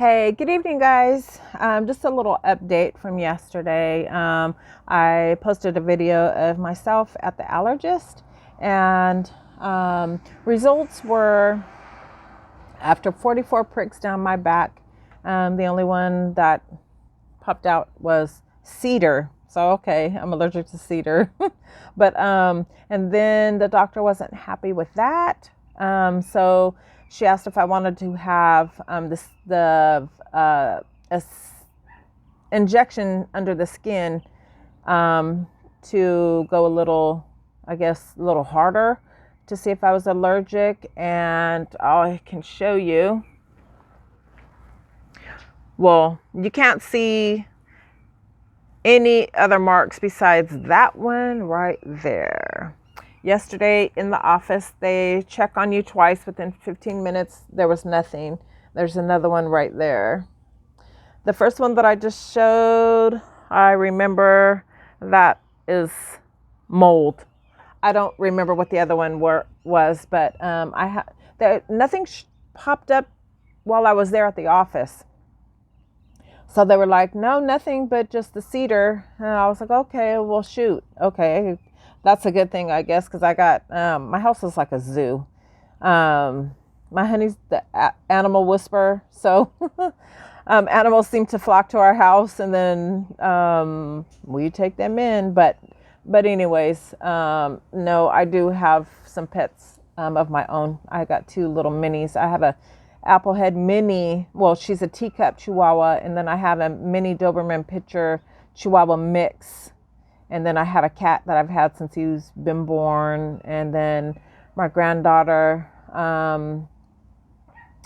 Hey, good evening, guys. Just a little update from yesterday. I posted a video of myself at the allergist, and results were after 44 pricks down my back. The only one that popped out was cedar. So, okay, I'm allergic to cedar. And then the doctor wasn't happy with that. So she asked if I wanted to have injection under the skin to go a little, I guess, a little harder to see if I was allergic. And I can show you. Well, you can't see any other marks besides that one right there. Yesterday in the office, they check on you twice. Within 15 minutes, there was nothing. There's another one right there. The first one that I just showed, I remember that is mold. I don't remember what the other one was, but nothing popped up while I was there at the office. So they were like, no, nothing but just the cedar. And I was like, okay, well, shoot. Okay, that's a good thing, I guess, because I got, my house is like a zoo. My honey's the animal whisperer. So animals seem to flock to our house, and then we take them in. But anyways, no, I do have some pets of my own. I got two little minis. I have a Applehead mini. Well, she's a teacup Chihuahua, and then I have a mini Doberman Pinscher Chihuahua mix, and then I have a cat that I've had since he's been born, and then my granddaughter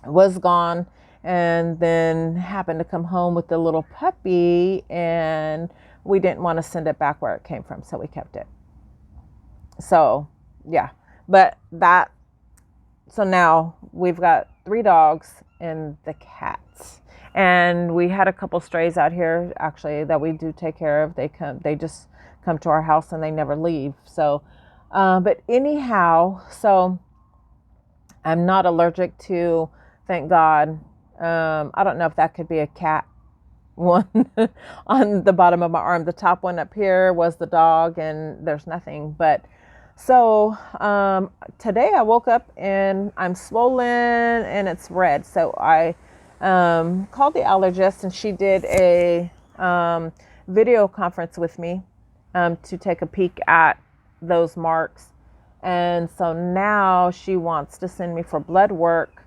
was gone, and then happened to come home with the little puppy, and we didn't want to send it back where it came from, so we kept it. So yeah, so now we've got 3 dogs and the cats. And we had a couple strays out here actually that we do take care of. They just come to our house and they never leave. So, but anyhow, so I'm not allergic to, thank God. I don't know if that could be a cat one on the bottom of my arm. The top one up here was the dog, and there's nothing. But so today I woke up and I'm swollen and it's red. So I called the allergist, and she did a video conference with me to take a peek at those marks. And so now she wants to send me for blood work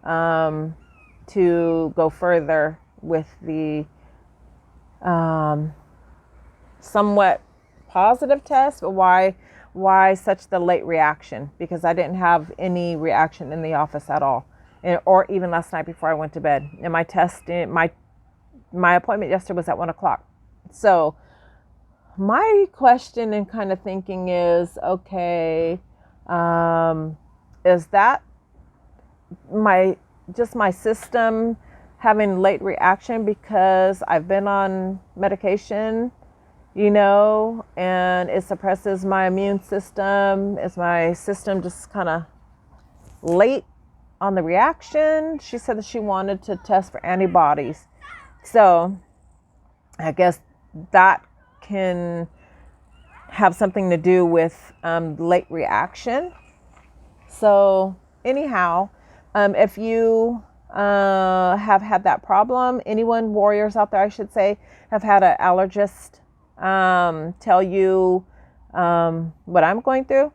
to go further with the somewhat positive test. But why such the late reaction? Because I didn't have any reaction in the office at all, or even last night before I went to bed. And my appointment yesterday was at 1:00. So my question and kind of thinking is, okay, is that my system having late reaction because I've been on medication, and it suppresses my immune system? Is my system just kind of late on the reaction? She said that she wanted to test for antibodies. So I guess that can have something to do with late reaction. So anyhow, if you have had that problem, warriors out there, I should say, have had an allergist tell you what I'm going through,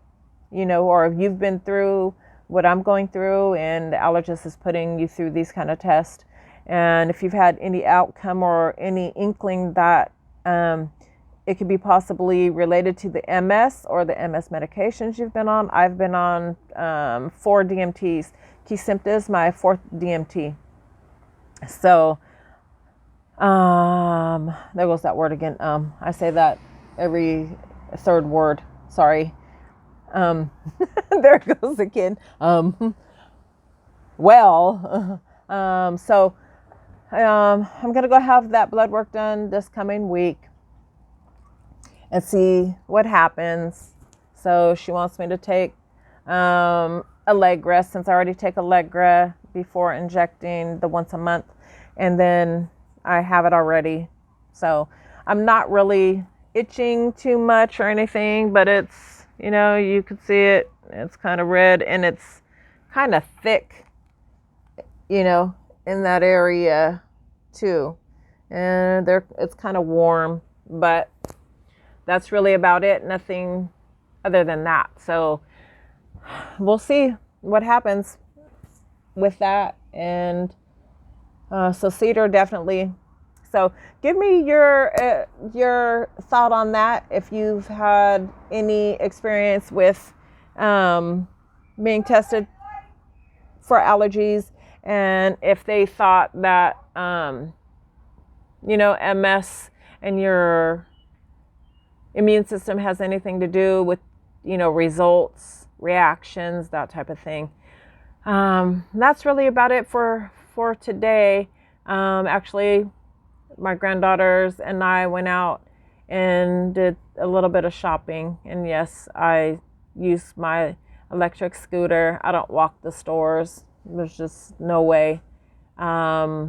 or if you've been through what I'm going through and the allergist is putting you through these kind of tests, and if you've had any outcome or any inkling that it could be possibly related to the MS or the MS medications you've been on. I've been on 4 DMTs. Kesimpta is my 4th DMT. So there goes that word again. I say that every 3rd word. Sorry. There it goes again. So I'm going to go have that blood work done this coming week and see what happens. So she wants me to take Allegra, since I already take Allegra before injecting the once a month. and then I have it already. So I'm not really itching too much or anything, but it's, you can see it. It's kind of red and it's kind of thick, in that area too. And it's kind of warm, but that's really about it. Nothing other than that. So we'll see what happens with that. And so cedar definitely. So give me your thought on that. If you've had any experience with being tested for allergies, and if they thought that MS and your immune system has anything to do with results, reactions, that type of thing. That's really about it for today. Actually, my granddaughters and I went out and did a little bit of shopping. And yes, I used my electric scooter. I don't walk the stores. There's just no way. I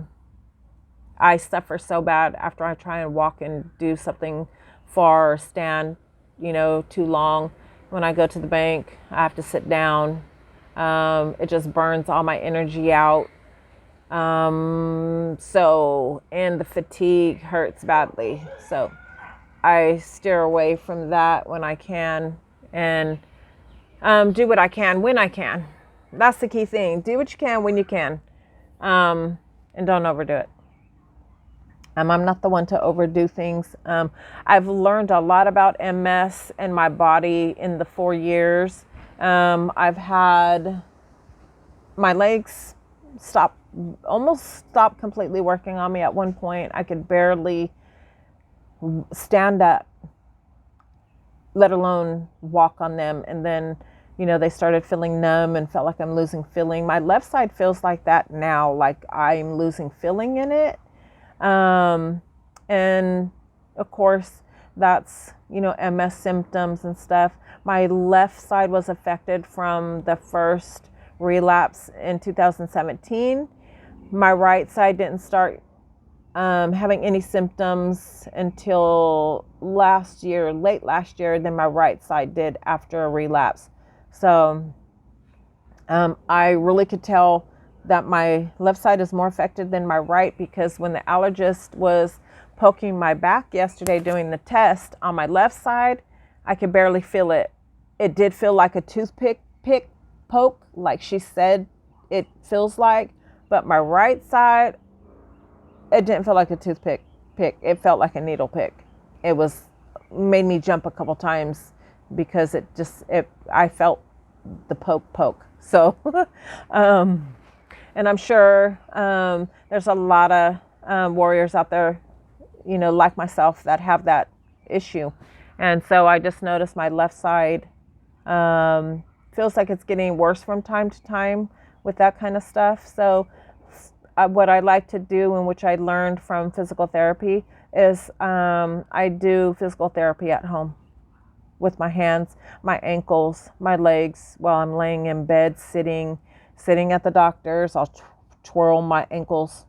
suffer so bad after I try and walk and do something far or stand, too long. When I go to the bank, I have to sit down. It just burns all my energy out. And the fatigue hurts badly. So I steer away from that when I can, and do what I can when I can. That's the key thing. Do what you can when you can, and don't overdo it. I'm not the one to overdo things. I've learned a lot about MS and my body in the 4 years. I've had my legs almost stopped completely working on me at one point. I could barely stand up, let alone walk on them. And then, they started feeling numb and felt like I'm losing feeling. My left side feels like that now, like I'm losing feeling in it. And of course that's, MS symptoms and stuff. My left side was affected from the first relapse in 2017. My right side didn't start having any symptoms until late last year. Then my right side did after a relapse. So I really could tell that my left side is more affected than my right, because when the allergist was poking my back yesterday doing the test on my left side, I could barely feel it. It did feel like a toothpick poke, like she said it feels like, but my right side, it didn't feel like a toothpick. It felt like a needle pick. It made me jump a couple times because I felt the poke. So, and I'm sure there's a lot of warriors out there, like myself, that have that issue. And so I just noticed my left side feels like it's getting worse from time to time with that kind of stuff. So what I like to do, and which I learned from physical therapy, is I do physical therapy at home with my hands, my ankles, my legs, while I'm laying in bed, sitting at the doctor's. I'll twirl my ankles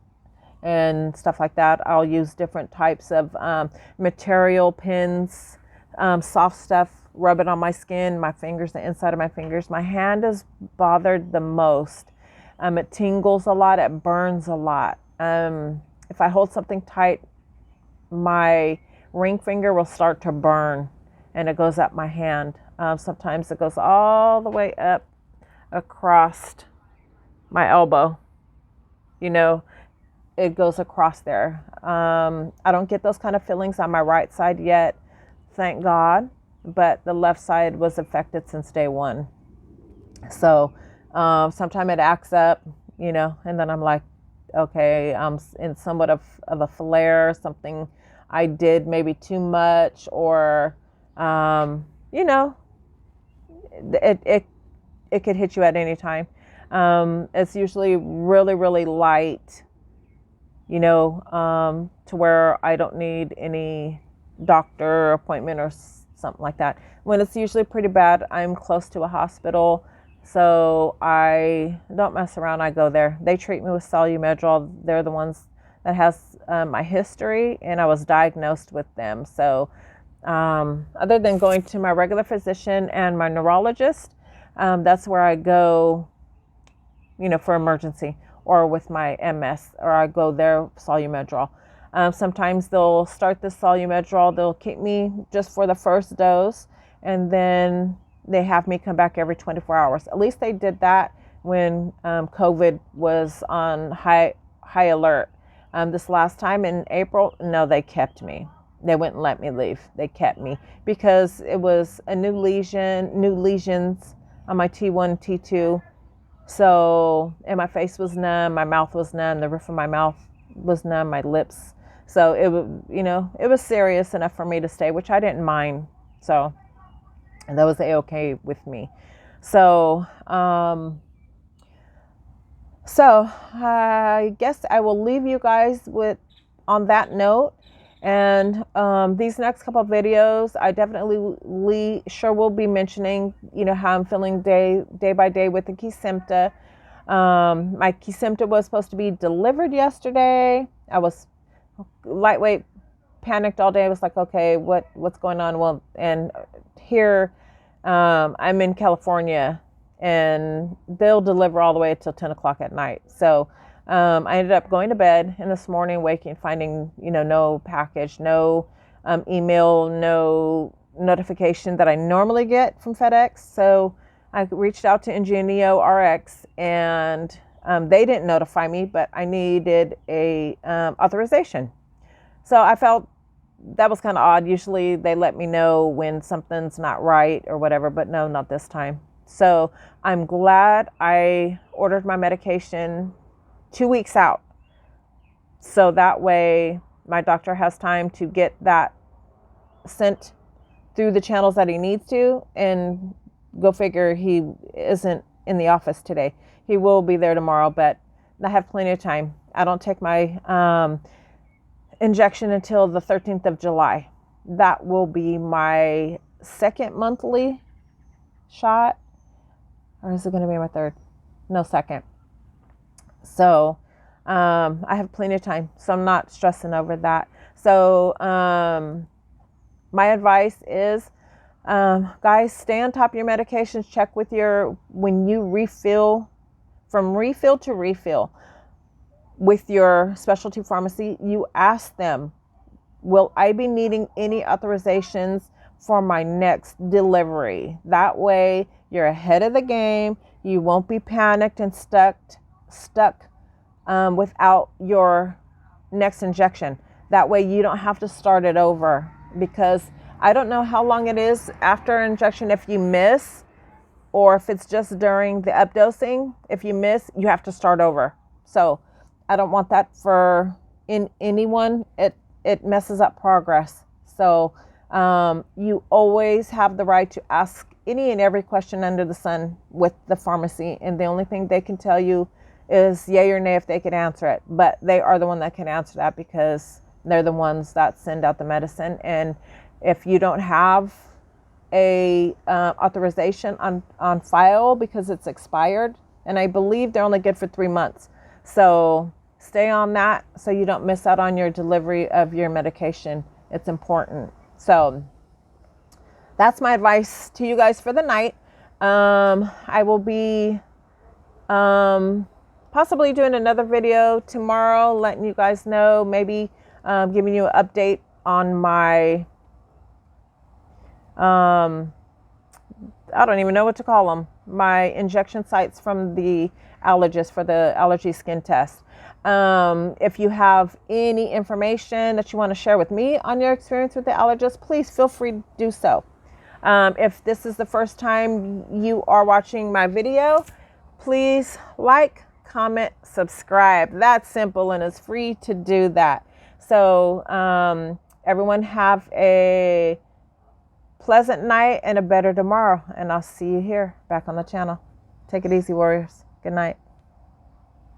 and stuff like that. I'll use different types of material, pins, soft stuff, rub it on my skin, my fingers, the inside of my fingers. My hand is bothered the most. It tingles a lot. It burns a lot. If I hold something tight, my ring finger will start to burn, and it goes up my hand. Sometimes it goes all the way up across my elbow. It goes across there. I don't get those kind of feelings on my right side yet, thank God, but the left side was affected since day one. So sometimes it acts up, and then I'm like, okay, I'm in somewhat of a flare, something I did maybe too much, or, it could hit you at any time. It's usually really, really light, to where I don't need any doctor appointment or something like that. When it's usually pretty bad, I'm close to a hospital, so I don't mess around. I go there. They treat me with Solumedrol. They're the ones that has my history, and I was diagnosed with them. So other than going to my regular physician and my neurologist, that's where I go, for emergency, or with my MS, or I go there, Solumedrol. Sometimes they'll start the Solumedrol, they'll keep me just for the first dose, and then they have me come back every 24 hours. At least they did that when COVID was on high alert. This last time in April, no, they kept me. They wouldn't let me leave. They kept me because it was a new lesions on my T1, T2. So, and my face was numb, my mouth was numb, the roof of my mouth was numb, my lips. So it was, it was serious enough for me to stay, which I didn't mind. So, and that was A-okay with me. So, I guess I will leave you guys on that note. And these next couple of videos, I definitely sure will be mentioning, how I'm feeling day by day with the Kesimpta. My Kesimpta was supposed to be delivered yesterday. I was lightweight, panicked all day. I was like, okay, what's going on? Well, and here I'm in California, and they'll deliver all the way until 10 o'clock at night. So I ended up going to bed, and this morning finding, no package, no email, no notification that I normally get from FedEx. So I reached out to Ingenio RX, and they didn't notify me, but I needed a authorization. So I felt that was kind of odd. Usually they let me know when something's not right or whatever, but no, not this time. So I'm glad I ordered my medication 2 weeks out. So that way my doctor has time to get that sent through the channels that he needs to, and go figure, he isn't in the office today. He will be there tomorrow, but I have plenty of time. I don't take my injection until the 13th of July. That will be my second monthly shot. Or is it going to be my third? No, second. So I have plenty of time, so I'm not stressing over that. So my advice is, guys, stay on top of your medications. Check when you refill, from refill to refill with your specialty pharmacy, you ask them, will I be needing any authorizations for my next delivery? That way you're ahead of the game. You won't be panicked and stuck without your next injection. That way you don't have to start it over, because I don't know how long it is after injection. If you miss, or if it's just during the updosing, if you miss, you have to start over. So I don't want that for anyone. It messes up progress. So you always have the right to ask any and every question under the sun with the pharmacy, and the only thing they can tell you is yay or nay if they can answer it. But they are the one that can answer that, because they're the ones that send out the medicine. And if you don't have a authorization on file because it's expired, and I believe they're only good for 3 months, so stay on that so you don't miss out on your delivery of your medication. It's important. So that's my advice to you guys for the night. I will be possibly doing another video tomorrow, letting you guys know, maybe giving you an update on my I don't even know what to call them, my injection sites from the allergist for the allergy skin test. If you have any information that you want to share with me on your experience with the allergist, please feel free to do so. If this is the first time you are watching my video, please like, comment, subscribe. That's simple, and it's free to do that. So everyone have a pleasant night and a better tomorrow, and I'll see you here back on the channel. Take it easy, warriors. Good night.